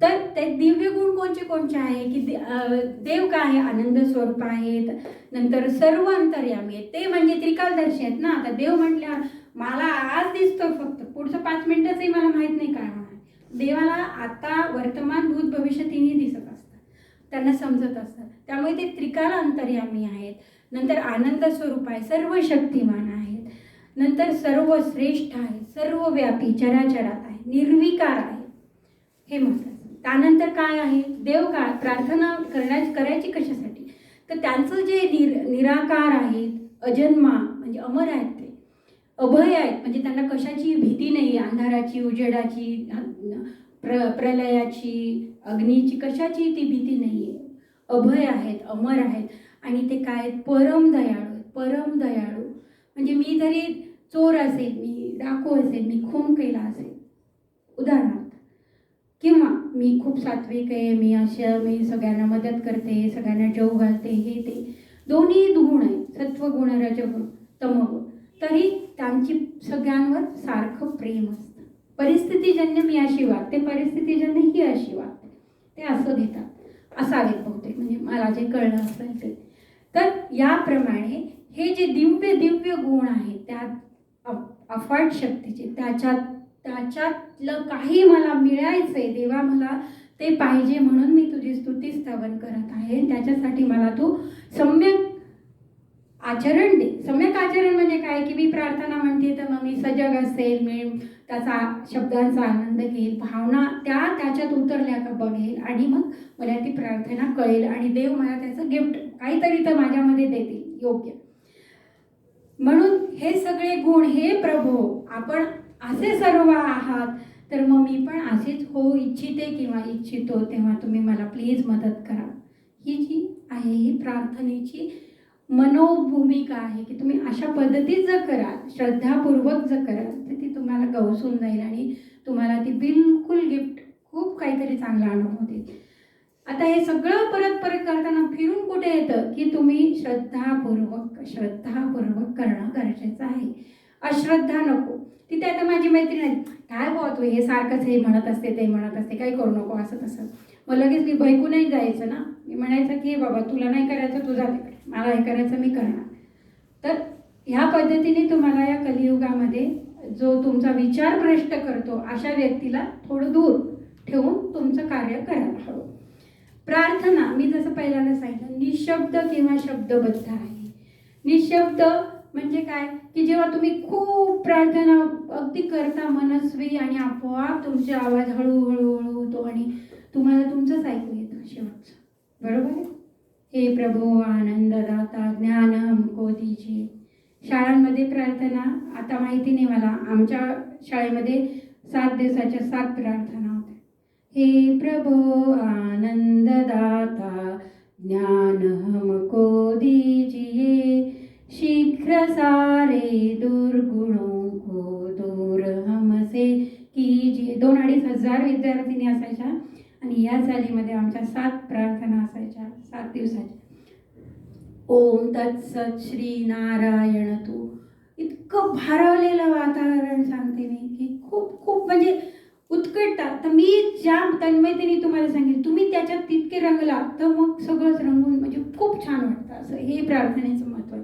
तर ते दिव्य गुण कोणचे आहे की देव काय आहे, आनंद स्वरूप आहेत, नंतर सर्व अंतर्यामी आहेत, ते म्हणजे त्रिकालदर्शी आहेत ना. आता देव म्हटल्यावर मला आज दिसतो, फक्त पुढचं 5 मिनिटाचंही मला माहीत नाही काय होणार. देवाला आता वर्तमान भूत भविष्य तिन्ही दिसत असतात, त्यांना समजत असतात. त्यामुळे ते त्रिकाल अंतर्यामी आहेत. नंतर आनंद स्वरूप आहे, सर्व शक्तिमान आहेत, नंतर सर्व श्रेष्ठ आहे, सर्व व्यापी चराचरात आहे, निर्विकार आहे, हे महत्त्वाचं. त्यानंतर काय आहे, देव काय प्रार्थना करायची कशासाठी, तर त्यांचं जे निराकार आहेत, अजन्मा म्हणजे अमर आहेत, ते अभय आहेत, म्हणजे त्यांना कशाची भीती नाही, अंधाराची, उजेडाची, प्रलयाची, अग्नीची, कशाची ती भीती नाही आहे. अभय आहेत, अमर आहेत. आणि ते काय, परम दयाळू. म्हणजे मी जरी चोर असेल, मी डाकू असेल, मी खून केला असेल उदाहरणार्थ, किंवा मी खूप सात्विक आहे, मी सगळ्यांना मदत करते, सगळ्यांना जेव घालते, हे ते दोन्ही गुण आहेत, सत्वगुण, रजगुण, तमगुण, तरी त्यांची सगळ्यांवर सारखं प्रेम असतं. परिस्थितीजन्य मी अशी वागते, परिस्थितीजन्य ही अशी वागते, ते असं घेतात असावेत बहुतेक, म्हणजे मला जे कळलं असेल ते. तर याप्रमाणे हे जे दिव्य गुण आहेत, त्यात अफाट शक्तीचे, त्याच्यातलं काही मला मिळायचंय, देवा मला ते पाहिजे, म्हणून मी तुझी स्तुती स्तवन करत आहे. त्याच्यासाठी मला तू सम्यक आचरण दे. सम्यक आचरण म्हणजे काय, की मी प्रार्थना म्हणते तर मग मी सजग असेल, मी त्याचा शब्दांचा आनंद घेईल, भावना त्याच्यात उतरल्या का बघेल आणि मग मला ती प्रार्थना कळेल आणि देव मला त्याचं गिफ्ट काहीतरी तर माझ्यामध्ये देतील योग्य. म्हणून हे सगळे गुण, हे प्रभू आपण असे सर्व आहात, तर मग मी पण असेच होऊ इच्छिते किंवा इच्छितो, तेव्हा तुम्ही मला प्लीज मदत करा. ही जी आहे ही प्रार्थनेची मनोभूमिका आहे, की तुम्ही अशा पद्धतीत जर कराल, श्रद्धापूर्वक जर कराल, तर ती तुम्हाला गवसून जाईल आणि तुम्हाला ती बिलकुल गिफ्ट खूप काहीतरी चांगला अनुभव देईल. आता हे सगळं परत परत करताना फिरून कुठे येतं, की तुम्ही श्रद्धापूर्वक करणं गरजेचं आहे. अश्रद्धा नको. तिथे आता माझी मैत्रीण आहे, काय बुवा तू हे सारखंच हे म्हणत असते ते म्हणत असते, काही करू नको असं तसं. मग लगेच मी भैकूनही जायचं ना. मी म्हणायचं की बाबा तुला नाही करायचं तुझा तिकडे, मला हे करायचं मी करणार. तर ह्या पद्धतीने तुम्हाला या कलियुगामध्ये जो तुमचा विचार भ्रष्ट करतो अशा व्यक्तीला थोडं दूर ठेवून तुमचं कार्य करायला हवं. प्रार्थना मी जसं पहिल्यांदा सांगितलं, निशब्द किंवा शब्दबद्ध आहे. निशब्द म्हणजे काय, की जेव्हा तुम्ही खूप प्रार्थना अगदी करता मनस्वी आणि आपोआप तुमचे आवाज हळूहळू होतो आणि तुम्हाला तुमचंच ऐकू येतं शेवटचं. बरोबर आहे. हे प्रभू आनंददाता ज्ञान हमको दीजिए. शाळांमध्ये प्रार्थना, आता माहिती नाही मला, आमच्या शाळेमध्ये 7 दिवसाच्या 7 प्रार्थना होत्या. हे प्रभु आनंददाता ज्ञान हमको दीजिए, शीघ्र सारे दुर्गुणों को दूर हमसे कीजिए. 2-2.5 हजार विद्यार्थिनी असायच्या आणि या चालीमध्ये आमच्या 7 प्रार्थना असायच्या 7 दिवसाच्या. ओम तत्सत श्री नारायण तू. इतकं भारावलेलं वातावरण सांगते मी, की खूप खूप म्हणजे उत्कटता. तर मी ज्या तन्मयतेने तुम्हाला सांगेल, तुम्ही त्याच्यात तितके रंगला तर मग सगळंच रंगून म्हणजे खूप छान वाटतं. असं हे प्रार्थनेचं महत्त्व आहे.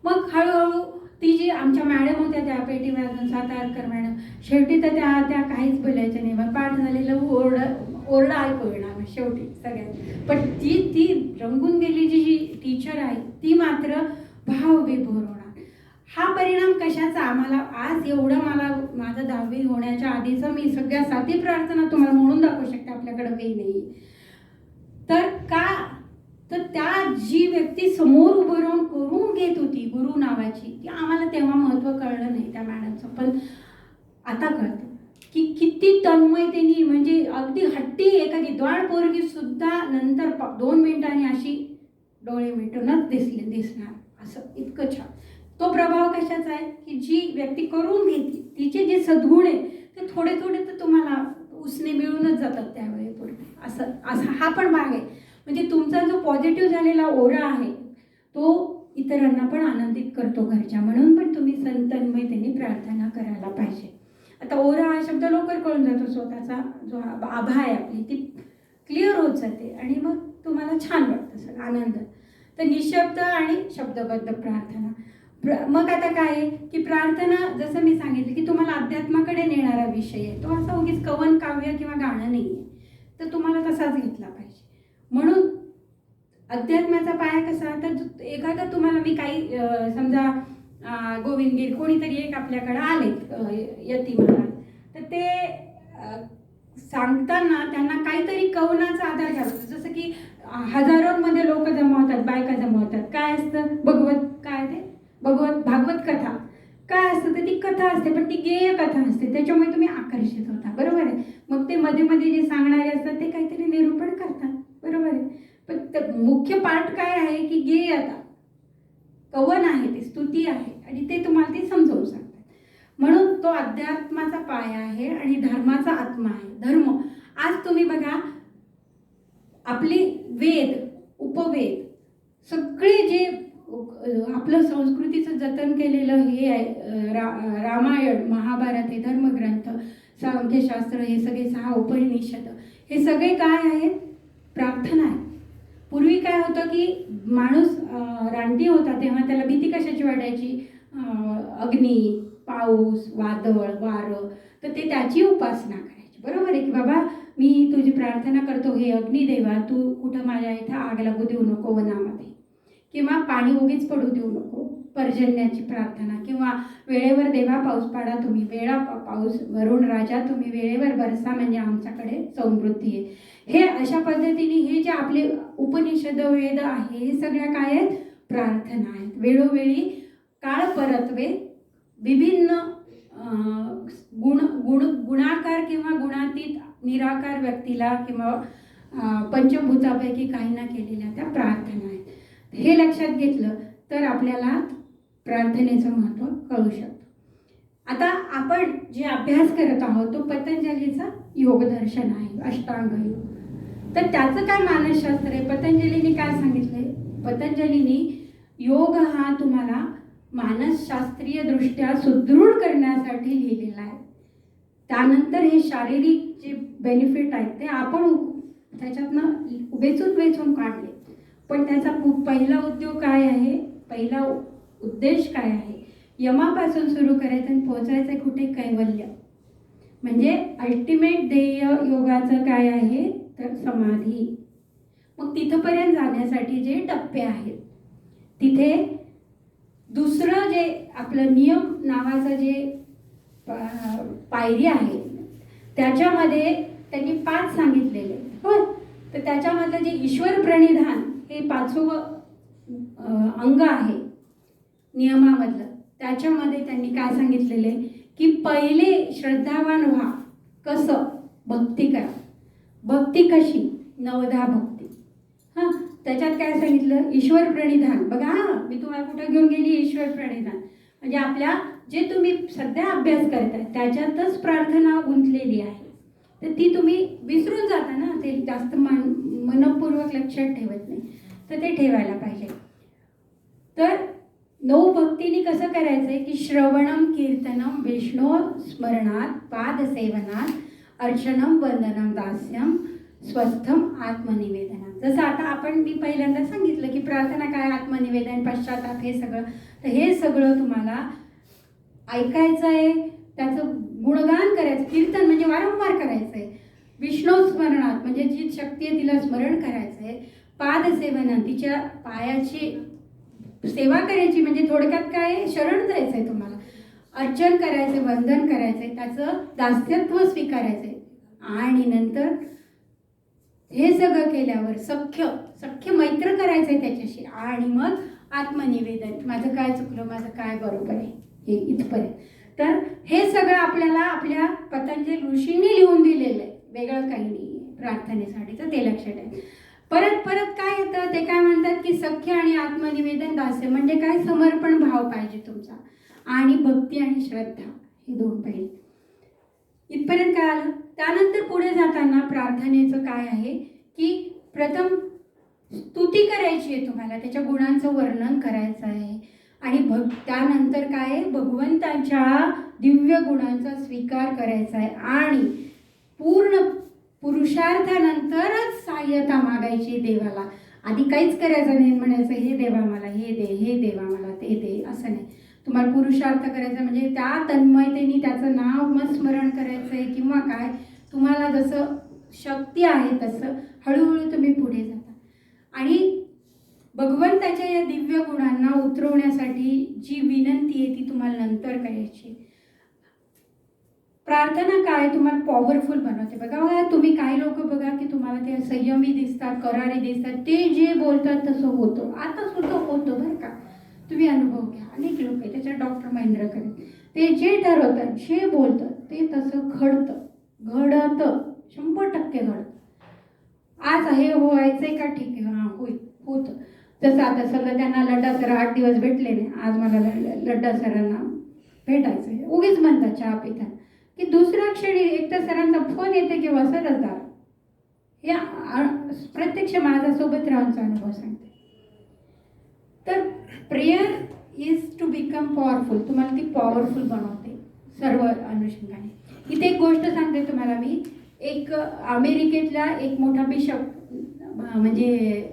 मग हळूहळू ती जी आमच्या मॅडम होत्या त्या पेटी वाजून सातारकर मॅडम, शेवटी तर त्या काहीच बोलायच्या नाही. मग पाठ झालेलं ओरडा ऐकू येणार शेवटी सगळ्यात. पण ती रंगून गेलेली जी टीचर आहे ती मात्र भावविभोर होणार. हा परिणाम कशाचा, आम्हाला आज एवढं माझं 10वी होण्याच्या आधीचं मी सगळ्या 7 प्रार्थना तुम्हाला म्हणून दाखवू शकते, आपल्याकडे वेळ नाही. तर का, तर त्या जी व्यक्ती समोर उभं राहून करून घेत होती गुरु नावाची, ती आम्हाला तेव्हा महत्त्व कळलं नाही त्या मॅडमचं, पण आता कळतं की किती तन्मयतेने, म्हणजे अगदी हट्टी एखादी द्वाड पोरगी सुद्धा नंतर 2 मिनिटांनी अशी डोळे मिटूनच दिसणार. असं इतकं छान. तो प्रभाव कशाचा आहे, की जी व्यक्ती करून घेते तिचे जे सद्गुण आहे ते थोडे थोडे तर तुम्हाला उसने मिळूनच जातात त्यावेळेपूर्वी. असं हा पण भाग आहे. म्हणजे तुमचा जो पॉझिटिव्ह झालेला ओरा आहे तो इतरांना पण आनंदित करतो घरच्या. म्हणून पण तुम्ही तन्मयतेने प्रार्थना करायला पाहिजे. आता ओरा हा शब्द लवकर कळून जातो, स्वतःचा जो आभा आहे आपली ती क्लिअर होत जाते आणि मग तुम्हाला छान वाटतं सगळं आनंद. तर निशब्द आणि शब्दबद्ध प्रार्थना. मग आता काय आहे, की प्रार्थना जसं मी सांगितलं की तुम्हाला अध्यात्माकडे नेणारा विषय आहे. तो असा उगीच कवन काव्य किंवा गाणं नाही आहे, तर तुम्हाला तसाच घेतला पाहिजे. म्हणून अध्यात्माचा पाया कसा, तर एखादा तुम्हाला मी काही समजा गोविंदगीर कोणीतरी एक आपल्याकडे आले यती महाराज, तर ते सांगताना त्यांना काहीतरी कवनाचा आधार घ्यावा. जसं की हजारोंमध्ये लोक जमा होतात, बायका जमा होतात. काय असतं, भागवत कथा काय असतं, तर ती कथा असते, पण ती गेय कथा असते, त्याच्यामुळे तुम्ही आकर्षित होता. बरोबर आहे. मग ते मध्ये मध्ये जे सांगणारे असतात ते काहीतरी निरूपण करतात. बरोबर आहे. पण मुख्य पाठ काय आहे, की गेयता कवन आहे, ते स्तुती आहे आणि ते तुम्हाला ते समजावून सांगतात. म्हणून तो अध्यात्माचा पाया आहे आणि धर्माचा आत्मा आहे. धर्म आज तुम्ही बघा, आपली वेद उपवेद सगळे जे आपलं संस्कृतीचं जतन केलेलं हे आहे, रामायण महाभारत हे धर्मग्रंथ, सांख्यशास्त्र हे सगळे 6 उपनिषद, हे सगळे काय आहेत, प्रार्थना आहे. पूर्वी काय होतं की माणूस रानटी होता तेव्हा त्याला भीती कशाची वाटायची, अग्नी, पाऊस, वादळ, वारं, तर ते त्याची उपासना करायची. बरोबर आहे की बाबा मी तुझी प्रार्थना करतो, हे अग्निदेवा तू कुठं माझ्या इथं आग लागू देऊ नको वनामध्ये, किंवा पाणी उगीच पडू देऊ नको, पर्जन्याची प्रार्थना, किंवा वेळेवर देवा पाऊस पाडा तुम्ही, पाऊस वरुण राजा तुम्ही वेळेवर बरसा म्हणजे आमच्याकडे समृद्धी आहे. हे अशा पद्धतीने हे जे आपले उपनिषद वेद आहे हे सगळ्या काय आहेत, प्रार्थना आहेत. वेळोवेळी काळ परत्वे विभिन्न गुणाकार किंवा गुणातीत निराकार व्यक्तीला किंवा पंचभूतापैकी काहींना केलेल्या त्या प्रार्थना आहेत. हे लक्षात घेतलं तर आपल्याला प्रार्थनेचं महत्त्व कळू शकतं. आता आपण जे अभ्यास करत आहोत तो पतंजलीचा योगदर्शन आहे, अष्टांग योग. तर त्याचं काय मानसशास्त्र आहे, पतंजलीने काय सांगितलंय? पतंजलीने योग हा तुम्हाला मानसशास्त्रीय दृष्ट्या सुदृढ करण्यासाठी लिहिलेला आहे. त्यानंतर हे शारीरिक जे बेनिफिट आहेत ते आपण त्याच्यातनं वेचून काढले. पण त्याचा पहिला उद्योग काय आहे, पहिला उद्देश काय आहे? यमापासून सुरू करायचं आणि पोचायचं कुठे, कैवल्य. म्हणजे अल्टिमेट ध्येय योगाचं काय आहे तर समाधी. मग तिथपर्यंत जाण्यासाठी जे टप्पे आहेत तिथे दुसरं जे आपलं नियम नावाचं जे पायरी आहे त्याच्यामध्ये त्यांनी 5 सांगितलेले हो. तर त्याच्यामधलं जे ईश्वर प्रणिधान हे 5वं अंग आहे नियमामधलं, त्याच्यामध्ये त्यांनी काय सांगितलेले की पहिले श्रद्धावान व्हा. कसं? भक्ती करा. भक्ती कशी? 9धा भक्ती. हां, त्याच्यात काय सांगितलं? ईश्वर प्रणिधान. बघा हां, मी तुम्हाला कुठं घेऊन गेली? ईश्वर प्रणिधान म्हणजे आपल्या जे तुम्ही सध्या अभ्यास करताय त्याच्यातच प्रार्थना गुंतलेली आहे. तर ती तुम्ही विसरून जाता ना, ते जास्त मनपूर्वक लक्षात ठेवत नाही, तर ते ठेवायला पाहिजे. तर 9 भक्तीने कसं करायचं आहे की श्रवणम कीर्तनम विष्णू स्मरणात पादसेवनात अर्चनम वंदनम दास्यम स्वस्थम आत्मनिवेदनात. जसं आता मी पहिल्यांदा सांगितलं की प्रार्थना काय, आत्मनिवेदन, पश्चाताप, हे सगळं. तर हे सगळं तुम्हाला ऐकायचं आहे, त्याचं गुणगान करायचं. कीर्तन म्हणजे वारंवार करायचं आहे. विष्णू स्मरणात म्हणजे जी शक्ती आहे तिला स्मरण करायचं आहे. पादसेवना, तिच्या पायाची सेवा करायची म्हणजे थोडक्यात काय, शरण जायचं आहे तुम्हाला. अर्चन करायचं, वंदन करायचं, त्याचं दास्यत्व स्वीकारायचं आहे. आणि नंतर हे सगळं केल्यावर सख्य मैत्र करायचं आहे त्याच्याशी. आणि मग आत्मनिवेदन, माझं काय चुकलं, माझं काय बरोबर आहे, हे इथपर्यंत. तर हे सगळं आपल्याला आपल्या पतंजली ऋषींनी लिहून दिलेलं आहे, वेगळं काही नाही प्रार्थनेसाठी. तर ते लक्षात आहे. परत काय येतं ते काय म्हणतात की सख्य आणि आत्मनिवेदन दास्य म्हणजे काय, समर्पण भाव पाहिजे तुमचा, आणि भक्ती आणि श्रद्धा, हे 2 पाहिजे. इथपर्यंत काय आलं? त्यानंतर पुढे जाताना प्रार्थनेचं काय आहे की प्रथम स्तुती करायची आहे तुम्हाला, त्याच्या गुणांचं वर्णन करायचं आहे. आणि त्यानंतर काय आहे, भगवंताच्या दिव्य गुणांचा स्वीकार करायचा आहे. आणि पूर्ण पुरुषार्थानंतरच सहाय्यता मागायची देवाला. आधी काहीच करायचं नाही, म्हणायचं हे देवा मला हे दे, हे देवा मला ते दे, असं नाही. तुम्हाला पुरुषार्थ करायचा म्हणजे त्या तन्मयतेने त्याचं नाव स्मरण करायचं आहे, किंवा काय तुम्हाला जसं शक्ती आहे तसं हळूहळू तुम्ही पुढे जाता. आणि भगवंताच्या या दिव्य गुणांना उतरवण्यासाठी जी विनंती आहे ती तुम्हाला नंतर करायची. प्रार्थना काय तुम्हाला पॉवरफुल बनवते. बघा तुम्ही काही लोक बघा की तुम्हाला ते संयमी दिसतात, करारी दिसतात, ते जे बोलतात तसं होतं. आता सुद्धा होतं बरं का, तुम्ही अनुभव घ्या. अनेक लोक आहे, त्याच्यात डॉक्टर महेंद्र करेल, ते जे ठरवतात, जे बोलतात ते तसं घडतं, 100% घडतं. आज हे व्हायचंय का, ठीक आहे, हां होतं. तसं आता सगळं त्यांना लड्डा सर 8 दिवस भेटले नाही, आज मला लड्डा सरांना भेटायचं आहे. उगीच म्हणतात चहा पितात की दुसऱ्या क्षणी एक तर सरांचा फोन येते किंवा सरसदार. या प्रत्यक्ष माझ्यासोबत राहूनचा अनुभव सांगते. तर prayer is to become powerful, तुम्हाला ती पॉवरफुल बनवते सर्व अनुषंगाने. इथे एक गोष्ट सांगते तुम्हाला मी. एक अमेरिकेतला एक मोठा बिशप, म्हणजे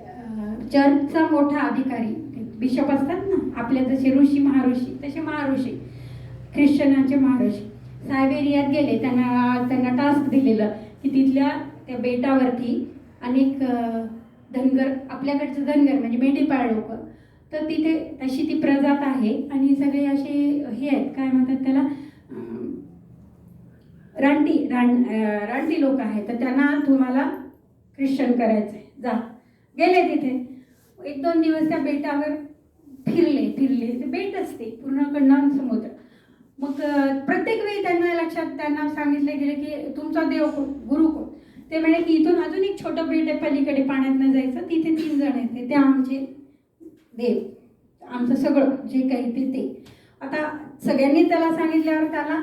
चर्चचा मोठा अधिकारी, बिशप असतात ना आपल्या जसे ऋषी महाऋषी, तसे महाऋषी, ख्रिश्चनांचे महाऋषी सायबेरियात गेले. त्यांना टास्क दिलेलं की तिथल्या त्या बेटावरती अनेक धनगर, आपल्याकडचं धनगर म्हणजे मेंढीपाळ लोक, तर तिथे तशी ती प्रजात आहे आणि सगळे असे हे आहेत, काय म्हणतात त्याला, रानटी लोक आहेत. तर त्यांना तुम्हाला ख्रिश्चन करायचं आहे, जा. गेले तिथे 1-2 दिवस त्या बेटावर फिरले. ते बेट असते पूर्णकडनं समुद्र. मग प्रत्येक वेळी त्यांना सांगितलं गेलं की तुमचा देव कोण, गुरु कोण. ते म्हणे की इथून अजून एक छोटं बेट आहे पलीकडे, पाण्यातनं जायचं, तिथे 3 जण आहेत, ते आमचे देव, आमचं सगळं जे काही ते. आता सगळ्यांनी त्याला सांगितल्यावर त्याला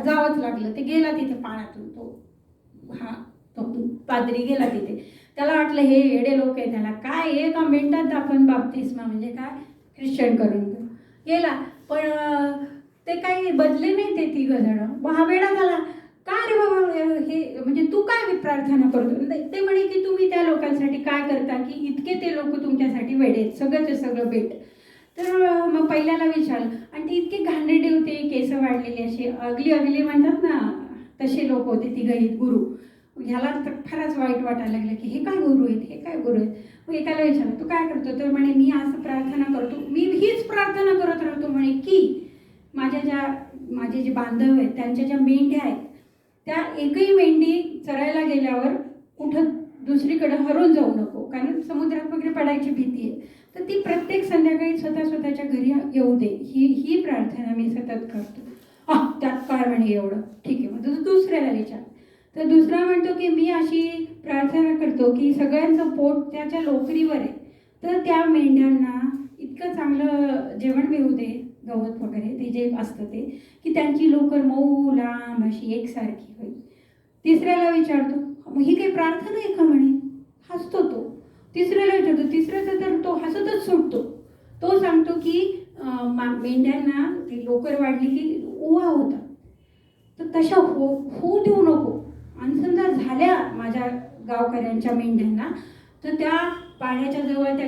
जावंच लागलं. ते गेला तिथे पाण्यातून, तो पादरी गेला तिथे. त्याला वाटलं हे येडे लोक आहे, त्याला काय एका मिनिटात आपण बाप्तिस्मा म्हणजे काय ख्रिश्चन करून घेऊ. गेला, पण ते काही बदले नाही ते 3 जण. हा वेडा झाला, काय रे बाबा हे, म्हणजे तू काय प्रार्थना करतो. ते म्हणे की तुम्ही त्या लोकांसाठी काय करता की इतके ते लोक तुमच्यासाठी वेडे आहेत, सगळंचे सगळं बेट. तर मग पहिल्याला विचारलं, आणि ते इतके घाणेरडे होते, केस वाढलेले असे अगली म्हणतात ना, तसे लोक होते 3 गुरु. ह्याला तर फारच वाईट वाटायला लागलं की हे काय गुरु आहेत. मग एकाला विचारलं, तू काय करतो. तर म्हणे मी असं प्रार्थना करतो, मी हीच प्रार्थना करत राहतो म्हणे की माझे जे बांधव आहेत त्यांच्या ज्या मेंढ्या आहेत त्या एकही मेंढी चरायला गेल्यावर कुठं दुसरीकडे हरवून जाऊ नको, कारण समुद्रात वगैरे पडायची भीती आहे. तर ती प्रत्येक संध्याकाळी स्वतःच्या घरी येऊ दे, ही प्रार्थना मी सतत करतो. त्यात काय म्हणे एवढं, ठीक आहे. मग दुसऱ्याला विचार. तर दुसरा म्हणतो की मी अशी प्रार्थना करतो की सगळ्यांचं पोट त्याच्या लोकरीवर आहे, तर त्या मेंढ्यांना इतकं चांगलं जेवण मिळू दे, गवत वगैरे ते जे असतं ते, की त्यांची लोकर मऊ लांब अशी एकसारखी होईल. तिसऱ्याला विचारतो, मग ही काही प्रार्थना आहे का म्हणे. हसतो तो. तिसऱ्याला विचारतो, तिसऱ्याचा तर तो हसतच सुटतो. तो सांगतो की मेंढ्यांना ती लोकर वाढली की ओवा होता, तर तशा होऊ देऊ नको. आणि समजा झाल्या माझ्या गावकऱ्यांच्या मेंढ्यांना, तर त्या पाण्याच्या जवळ त्या